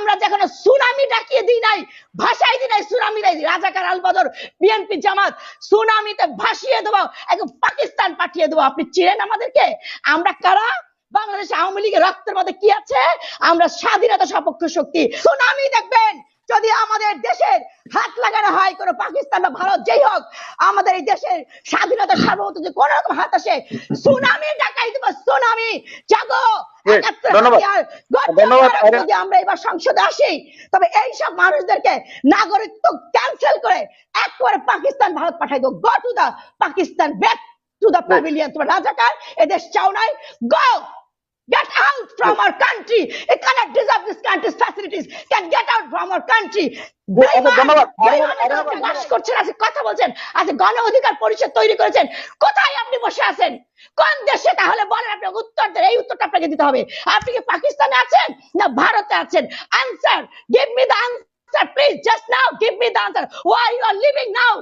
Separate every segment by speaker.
Speaker 1: আমরা যেখানে সুনামি ডাকিয়ে দিই নাই, ভাষাই দিই নাই, সুনামি নাই, রাজাকার আল বদর বিএনপি জামাত সুনামিতে ভাসিয়ে দেবো, একদম পাকিস্তান পাঠিয়ে দেবো। আপনি চিনেন আমাদেরকে? আমরা কারা? বাংলাদেশ আওয়ামী লীগের রক্তের মধ্যে কি আছে? আমরা স্বাধীনতা সপক্ষ শক্তি। সুনামি দেখবেন যদি আমাদের দেশের হাত লাগানো হয় কোনো পাকিস্তান বা ভারত যেই হোক, আমাদের এই দেশের স্বাধীনতা সার্বভৌমত্ব যদি কোন রকম হাত আসে, সুনামি ডাকাই দেবো। সুনামি জাগো। যদি আমরা এবার সংসদে আসি, তবে এইসব মানুষদেরকে নাগরিকত্ব ক্যান্সেল করে একবারে পাকিস্তান ভারত পাঠাই দেবো। Go to the Pakistan, back to the pavilion. তোমরা রাজাকার, এদেশ চাও নাই, গো get out from our country. It cannot deserve this country's facilities. Can get out from our country. কথা বলছেন, আচ্ছা গণ অধিকার পরিষদ তৈরি করেছেন, কোথায় আপনি বসে আছেন? কোন দেশে? তাহলে বলেন, আপনি উত্তর দেন। এই উত্তরটা আপনাকে দিতে হবে। আপনি কি পাকিস্তানে আছেন না ভারতে আছেন? Answer, give me the answer please, just now give me the answer. Why you are living now?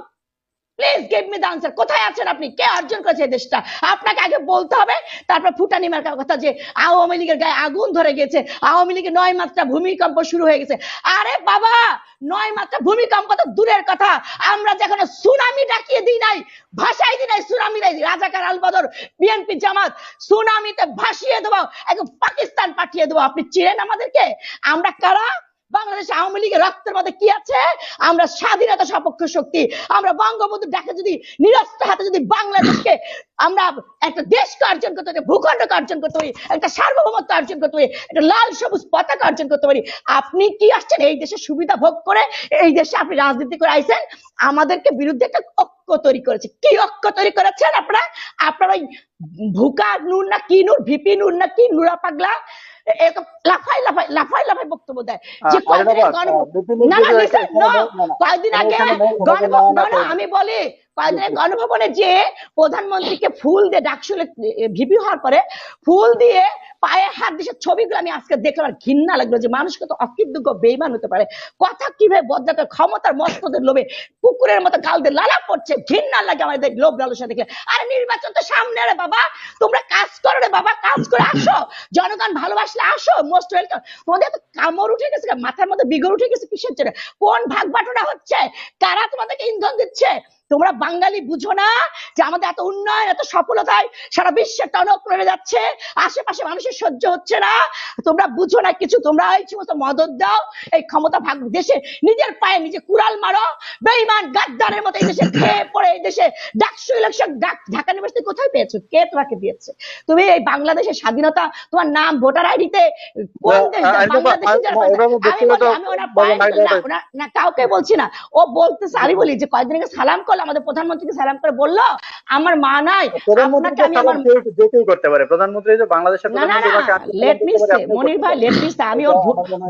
Speaker 1: Please give me the answer. কোথায় আছেন আপনি? কে অর্জন করেছে এই দেশটা? আপনাকে আগে বলতে হবে, তারপর ফুটানি মার্কার কথা যে আওয়ামী লীগের গায়ে আগুন ধরে গেছে, আওয়ামী লীগের 9 মাত্রা ভূমিকম্প শুরু হয়ে গেছে। আরে বাবা, 9 মাত্রা ভূমিকম্প তো দূরের কথা, আমরা যেখানে সুনামি ডাকিয়ে দিই নাই, ভাষাই দিই নাই, সুনামি নাই, রাজাকার আল বদর বিএনপি জামাত সুনামিতে ভাসিয়ে দেবো, একদম পাকিস্তান পাঠিয়ে দেবো। আপনি চিনেন আমাদেরকে? আমরা কারা? বাংলাদেশ আওয়ামী লীগের রক্তের মধ্যে কি আছে? আমরা স্বাধীনতা সপক্ষ শক্তি। আমরা বঙ্গবন্ধু ডাকে যদি নিরস্ত্র হাতে যদি বাংলাদেশকে আমরা একটা দেশকে অর্জন করতে পারি, ভূখণ্ডকে অর্জন করতে পারি, একটা সার্বভৌমত্ব অর্জন করতে পারি, একটা লাল সবুজ পতাকা অর্জন করতে পারি। আপনি কি আসছেন এই দেশের সুবিধা ভোগ করে? এই দেশে আপনি রাজনীতি করে আইছেন, আমাদেরকে বিরুদ্ধে একটা ঐক্য তৈরি করেছে। কি ঐক্য তৈরি করেছেন আপনারা? আপনারা ওই ভুকা নূর না কি নূর, ভিপি নূর না কি নূরা পাগলা লাফাই লাফাই লাফাই লাফাই বক্তব্য দেয় যে কয়েকদিন আগে আমি বলি কয়েকদিন গণভবনে যে প্রধানমন্ত্রীকে ফুল দিয়ে ডাকসুলে ভিপি হওয়ার পরে ফুল দিয়ে পায়ে হাত দিয়ে ছবিগুলো আমি আজকে দেখলাম, আর ঘৃণা লাগলো যে মানুষ কত অকৃতজ্ঞ বেইমান হতে পারে। কথা কিভাবে বদলাতে, ক্ষমতার মস্তদের লোভে কুকুরের মতো গাল দিয়ে লালা পড়ছে। ঘৃণা লাগে আমাদের লোভ লালসা দেখলে। আরে নির্বাচন তো সামনে রে বাবা, তোমরা কাজ করো রে বাবা, কাজ করে আসো, জনগণ ভালোবাসলে আসো, মোস্ট ওয়েলকাম। তোমাদের এত কামড় উঠে গেছে, মাথার মধ্যে বিগড় উঠে গেছে কিসের জন্য? কোন ভাগ বাটোরা হচ্ছে? কারা তোমাদেরকে ইন্ধন দিচ্ছে? তোমরা বাঙালি বুঝো না যে আমাদের এত উন্নয়ন, এত সফলতায় সারা বিশ্বে টনক নড়ে যাচ্ছে, আশেপাশে মানুষের সহ্য হচ্ছে না? তোমরা বুঝো না কিছু। তোমরা এই সমস্ত মদত দাও, এই ক্ষমতা ভাগ দেশে নিজের পায়ে নিজে কুড়াল মারো, বেঈমান গাদ্দারের মতো এই দেশে খেয়ে পড়ে এই দেশে ডাকসু ইলেকশন ঢাকা ইউনিভার্সিটি কোথায় পেয়েছো? কে তোমাকে দিয়েছে? তুমি এই বাংলাদেশের স্বাধীনতা তোমার নাম ভোটার আইডিতে কোন দেশ? না কাউকে বলছি না, ও বলতেছে। আমি বলি যে কয়েকদিন আগে সালাম করলো, আমাদের প্রধানমন্ত্রীকে সালাম করে বললো আমার মা নাই, আপনাকে আমি আমার
Speaker 2: করতে পারে প্রধানমন্ত্রী যে বাংলাদেশের
Speaker 1: লেট মি সে মনির ভাই, লেট মি সে, আমি ওর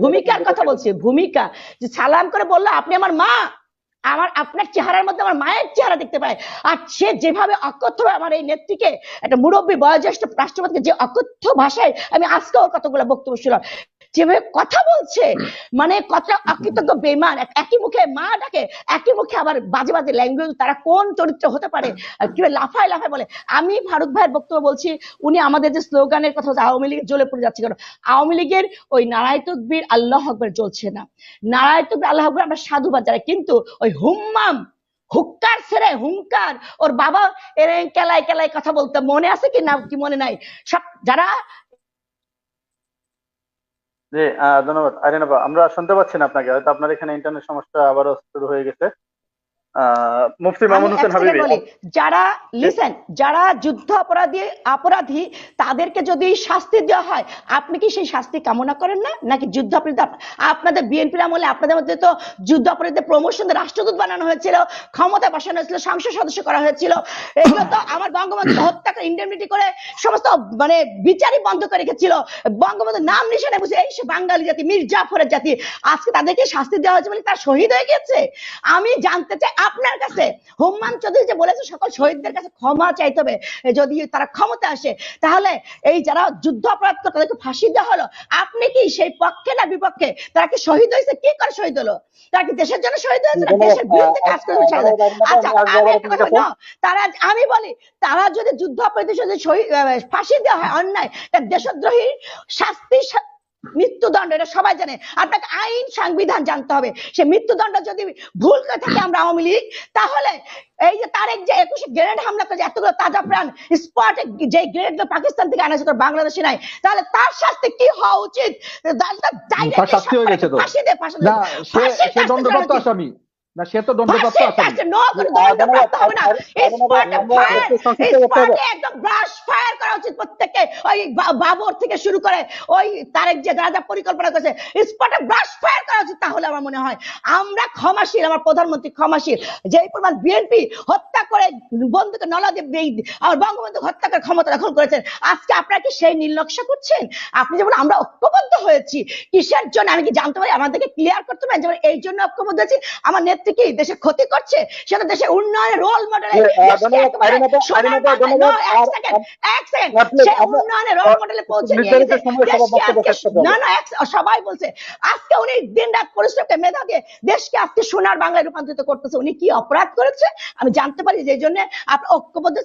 Speaker 1: ভূমিকার কথা বলছি। ভূমিকা যে সালাম করে বললো আপনি আমার মা, আমার আপনার চেহারার মধ্যে আমার মায়ের চেহারা দেখতে পায়। আর সে যেভাবে অকথ্য আমার এই নেত্রীকে, একটা মুরব্বী বয়োজ্যেষ্ঠ রাষ্ট্রপতিকে যে অকথ্য ভাষায়, আমি আজকে ওর কতগুলো বক্তব্য শুনলাম, যেভাবে কথা বলছে, মানে কতটা অকৃতজ্ঞ বেঈমান। একই মুখে মা ডাকে, একই মুখে আবার বাজে বাজে ল্যাঙ্গুয়েজ। তারা কোন চরিত্র হতে পারে? কিভাবে লাফায় লাফায় বলে। আমি ফারুক ভাইয়ের বক্তব্য বলছি, উনি আমাদের যে স্লোগানের কথা হচ্ছে আওয়ামী লীগের জ্বলে পড়ে যাচ্ছে। কারণ আওয়ামী লীগের ওই নারায়ে তাকবীর আল্লাহু আকবার চলছে না। নারায়ে তাকবীর আল্লাহু আকবার আমরা সাধুবাদ জানাই, কিন্তু ওই হুম্মাম হুক্কার ছেড়ে হুঙ্কার, ওর বাবা এর কেলায় কেলায় কথা বলতে মনে আছে কি না, কি মনে নাই? সব যারা
Speaker 2: জি ধন্যবাদ আরিনা আপা, আমরা শুনতে পাচ্ছি না আপনাকে, হয়তো আপনার এখানে ইন্টারনেট সমস্যা আবারও শুরু হয়ে গেছে। মুফতি মামুন হোসেন হাবিবি,
Speaker 1: যারা লিসেন, যারা যুদ্ধ অপরাধী তাদেরকে যদি শাস্তি দেওয়া হয়, আপনি কি সেই শাস্তি কামনা করেন না? নাকি যুদ্ধ অপরাধী? আপনাদের বিএনপির আমলে আপনাদের মধ্যে তো যুদ্ধ অপরাধীদের প্রমোশন রাষ্ট্রদূত বানানো হয়েছিল, ক্ষমতা বসানো হয়েছিল, সংসদ সদস্য করা হয়েছিল। এগুলো তো আমার বঙ্গবন্ধু হত্যা করে ইন্ডেমনিটি করে সমস্ত মানে বিচারই বন্ধ করে রেখেছিল। বঙ্গবন্ধুর নাম নিশানে বুঝে এই সে বাঙালি জাতি, মীর জাফরের জাতি, আজকে তাদেরকে শাস্তি দেওয়া হয়েছে বলে তার শহীদ হয়ে গেছে। আমি জানতে চাই আপনার কাছে, হুম্মান চৌধুরী যে বলেছে সকল শহীদদের কাছে ক্ষমা চাইতে হবে যদি তারা ক্ষমতা আসে, তাহলে এই যারা যুদ্ধ অপরাধ করে তাদেরকে ফাঁসি দেওয়া হলো, আপনি কি সেই পক্ষে না বিপক্ষে? তারা কি শহীদ হয়েছে? কি করে শহীদ হলো? তারা কি দেশের জন্য শহীদ হয়েছে না দেশের বিরুদ্ধে কাজ করে? আচ্ছা তারা, আমি বলি তারা যদি যুদ্ধ অপরাধী যদি ফাঁসি দেওয়া হয় অন্যায়, তার দেশদ্রোহীর শাস্তি মৃত্যুদণ্ড, এটা সবাই জানে। আপনাকে আইন সংবিধান জানতে হবে। সে মৃত্যুদণ্ড যদি ভুল করে থাকে আমরা আওয়ামী লীগ, তাহলে এই যে তারেক যে 21 গ্রেনেড হামলা করে এতগুলো তাজা প্রাণ স্পটে, যে গ্রেনেড পাকিস্তান থেকে আনা হয়েছে বাংলাদেশে নাই, তাহলে তার শাস্তি কি হওয়া উচিত?
Speaker 3: তার শাস্তি হয়ে গেছে তো।
Speaker 1: ফাঁসি দে, ফাঁসি
Speaker 3: না, সে দণ্ডপ্রাপ্ত আসামি না, সে তো দণ্ডপ্রাপ্ত আসামি।
Speaker 1: একদম ব্রাশ ফায়ার করা উচিত প্রত্যেককে। ওই বাবর থেকে শুরু করে ওই তারেক যে রাজা পরিকল্পনা করেছে, স্পটে ব্রাশ ফায়ার করা উচিত। তাহলে আমার মনে হয় আমরা ক্ষমাশীল, আমার প্রধানমন্ত্রী ক্ষমাশীল। যেই পরিমাণ বিএনপি হত্যা করে বন্ধুকে নলা দিয়ে আমার বঙ্গবন্ধু হত্যা করে ক্ষমতা দখল করেছেন, আজকে আপনারা কি সেই নির্লক্ষ্য করছেন? আপনি যেমন আমরা ঐক্যবদ্ধ হয়েছি কিসের জন্য আমি কি জানতে পারি? আমাদেরকে ক্লিয়ার করতে পারেন যেমন এই জন্য ঐক্যবদ্ধ হয়েছি আমার নেত্রী কি দেশে ক্ষতি করছে, সেটা দেশের উন্নয়নের রোল মডেল, উন্নয়নের রোল মডেলে পৌঁছে নিয়ে গেছে। না না, সবাই বলছে আজকে উনি দিন রাত পরিশ্রম করে মেধা দিয়ে দেশকে আজকে সোনার বাংলায় রূপান্তরিত করতেছে। উনি কি অপরাধ করেছে আমি জানতে পারি, যে জন্য আপনার ঐক্যবদ্ধ।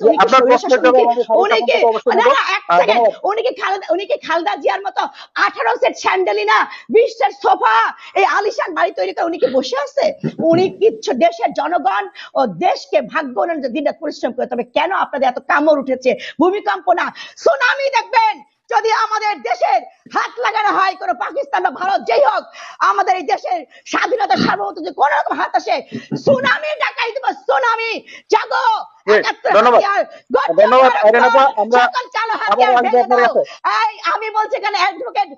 Speaker 1: উনি কি খালেদা জিয়ার মতো 18 সেট স্যান্ডেলি না 20 সেট সোফা এই আলিশান বাড়ি তৈরি করে উনি কি বসে আছে? উনি কিচ্ছু দেশের জনগণ ও দেশকে ভাগ্য উন্নয়নের দিন রাত পরিশ্রম করে। তবে কেন আপনাদের এত কামড় উঠেছে? ভূমিকম্প না সুনামি দেখবেন যদি আমাদের দেশের হাত লাগানো হয় কোন পাকিস্তান বা ভারত যেই হোক, আমাদের এই দেশের স্বাধীনতা সার্বভৌমত্ব যে কোন রকম হাত আসে, সুনামি ডাকাই দেব। সুনামি জাগো। আমি বলছি এখানে অ্যাডভোকেট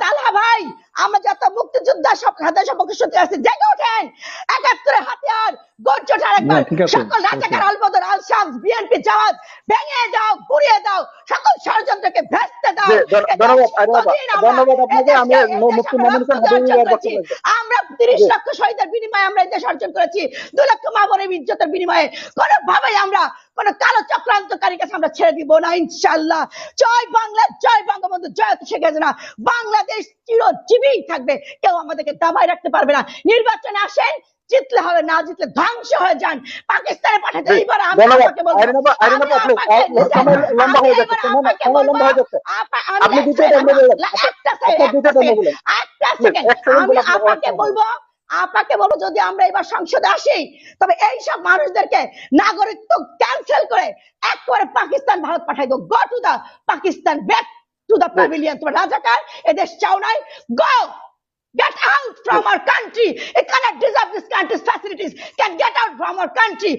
Speaker 1: তালহা ভাই, আমরা যত মুক্তিযোদ্ধা সব সত্যি আছে, জেগে ওঠেন। 71 হাতিয়ার গর্জ ঠাড়া সকল রাজাকার আলবদর আল শামস বিএনপি জামাত ভেঙে দাও, গুড়িয়ে দাও, সকল ষড়যন্ত্রকে ভেস্তে দাও। আমরা 30 লক্ষ শহীদের বিনিময়ে আমরা এই দেশ অর্জন করেছি, 2 লক্ষ মা বোনের ইজ্জতের বিনিময়ে। কোনোভাবেই আমরা কোন কালো চক্রান্তকারীর কাছে আমরা ছেড়ে দিব না ইনশাআল্লাহ। জয় বাংলা, জয় বঙ্গবন্ধু, জয় শেখ হাসিনা। বাংলাদেশ চিরজীবী থাকবে, কেউ আমাদেরকে দাবায় রাখতে পারবে না। নির্বাচনে আসেন, জিতলে হবে, না জিতলে ধ্বংস হয়ে যান। পাকিস্তানে পাঠাতে এইবার আমি আপনাকে বলবো, আপনাকে বলবো যদি আমরা এবার সংসদে আসি, তবে এইসব মানুষদেরকে নাগরিকত্ব ক্যান্সেল করে একবারে পাকিস্তান ভারত পাঠাই দেবো। Go to the Pakistan, back to the pavilion. তোমার রাজাকার এদেশ চাও নাই, গো get out from our country. It cannot deserve this country's facilities. Can get out from our country.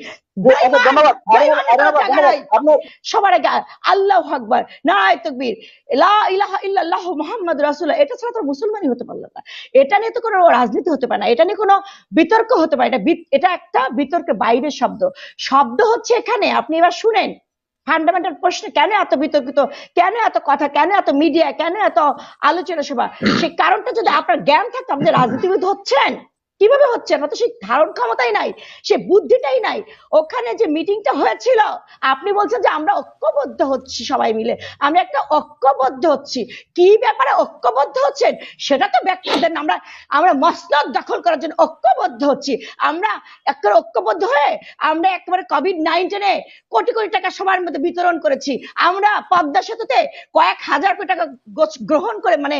Speaker 1: সবার আগে আল্লাহু আকবার, নারায়ে তাকবীর, লা ইলাহা ইল্লাল্লাহ মুহাম্মাদুর রাসূলুল্লাহ। এটা ছাড়া তো মুসলমানই হতে পারলো না। এটা নিয়ে তো কোনো রাজনীতি হতে পারে না, এটা নিয়ে কোনো বিতর্ক হতে পারে না। এটা একটা বিতর্কের বাইরের শব্দ হচ্ছে এখানে। আপনি এবার শুনেন ফান্ডামেন্টাল প্রশ্ন, কেন এত বিতর্কিত, কেন এত কথা, কেন এত মিডিয়া, কেন এত আলোচনা সভা? সেই কারণটা যদি আপনার জ্ঞান থাকতো, আপনি রাজনীতিবিদ হচ্ছেন কিভাবে হচ্ছেন? তো সেই ধারণ ক্ষমতাই নাই, সে বুদ্ধিটাই নাই। ওখানে যে মিটিংটা হয়েছিল, আপনি বলছেন যে আমরা ঐক্যবদ্ধ হচ্ছি সবাই মিলে, আমরা একটা ঐক্যবদ্ধ হচ্ছি। কি ব্যাপারে ঐক্যবদ্ধ হচ্ছেন সেটা তো ব্যাখ্যা দেন। আমরা মসনদ দখল করার জন্য ঐক্যবদ্ধ হচ্ছি। আমরা একটা ঐক্যবদ্ধ হয়ে আমরা একেবারে কোভিড-19 কোটি কোটি টাকা সবার মধ্যে বিতরণ করেছি। আমরা পদ্মা সেতুতে কয়েক হাজার কোটি টাকা গ্রহণ করে মানে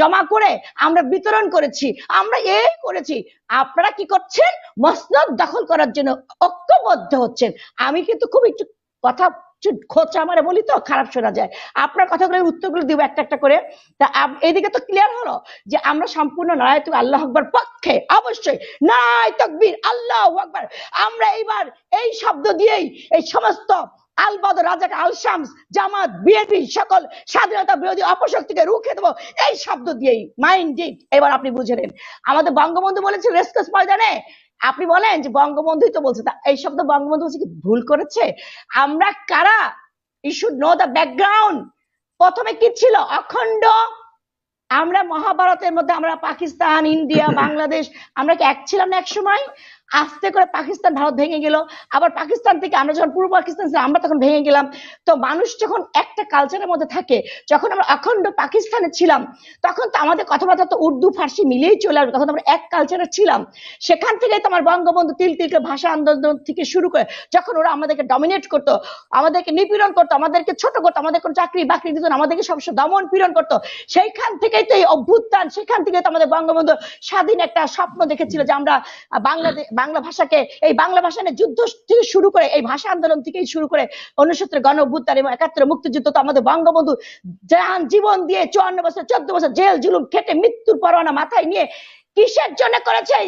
Speaker 1: জমা করে আমরা বিতরণ করেছি। আমরা এই করেছি। আপনারা কি করছেন? মসনদ দখল করার জন্য ঐক্যবদ্ধ হচ্ছেন। আমি কিন্তু খুব একটু কথা খোঁচা মারে বলি তো খারাপ শোনা যায়, আপনার কথাগুলোর উত্তরগুলো দিব একটা একটা করে। তা এইদিকে তো ক্লিয়ার হলো যে আমরা সম্পূর্ণ নারায়ে তাকবীর আল্লাহু আকবার পক্ষে, অবশ্যই নারায়ে তাকবীর আল্লাহু আকবার। আমরা এইবার এই শব্দ দিয়েই এই সমস্ত আল বদর, রাজাক, আল শামস, জামাত, বিএনপি সকল স্বাধীনতা বিরোধী অপশক্তিকে রুখে দেবো এই শব্দ দিয়েই। Mind it. এবার আপনি বুঝে নেন, আমাদের বঙ্গবন্ধু বলেছিল রেসকোর্স ময়দানে, আপনি বলেন যে বঙ্গবন্ধুই তো বলছে, তা এই শব্দ বঙ্গবন্ধু বলছে কি ভুল করেছে? আমরা কারা? You should know the background. প্রথমে কি ছিল? অখণ্ড। আমরা মহাভারতের মধ্যে আমরা পাকিস্তান, ইন্ডিয়া, বাংলাদেশ, আমরা কি এক ছিলাম না এক সময়? আস্তে করে পাকিস্তান ভারত ভেঙে গেল, আবার পাকিস্তান থেকে আমরা যখন পূর্ব পাকিস্তান ছিলাম আমরা তখন ভেঙে গেলাম। তো মানুষ যখন একটা কালচারের মধ্যে থাকে, যখন আমরা অখণ্ড পাকিস্তানে ছিলাম তখন তো আমাদের কথাবার্তা তো উর্দু ফার্সি মিলিয়েই চলে আসবে, তখন আমরা এক কালচারে ছিলাম। সেখান থেকে তো আমার বঙ্গবন্ধু তিল তিলকে ভাষা আন্দোলন থেকে শুরু করে যখন ওরা আমাদেরকে ডমিনেট করতো, আমাদেরকে নিপীড়ন করতো, আমাদেরকে ছোট করতো, আমাদের কোনো চাকরি বাকরি দিত না, আমাদেরকে সবসময় দমন পীড়ন করতো, সেইখান থেকেই তো এই অভ্যুত্থান, সেখান থেকে তো আমাদের বঙ্গবন্ধু স্বাধীন একটা স্বপ্ন দেখেছিল যে আমরা বাংলা ভাষাকে, এই বাংলা ভাষা নিয়ে যুদ্ধ থেকে শুরু করে এই ভাষা আন্দোলন থেকেই শুরু করে 69 গণ অভ্যুত্থান এবং 71 মুক্তিযুদ্ধ, তো আমাদের বঙ্গবন্ধু জান জীবন দিয়ে 54 বছর 14 বছর জেল জুলুম খেটে মৃত্যুর পরোয়ানা মাথায় নিয়ে কিসের জন্য করেছে?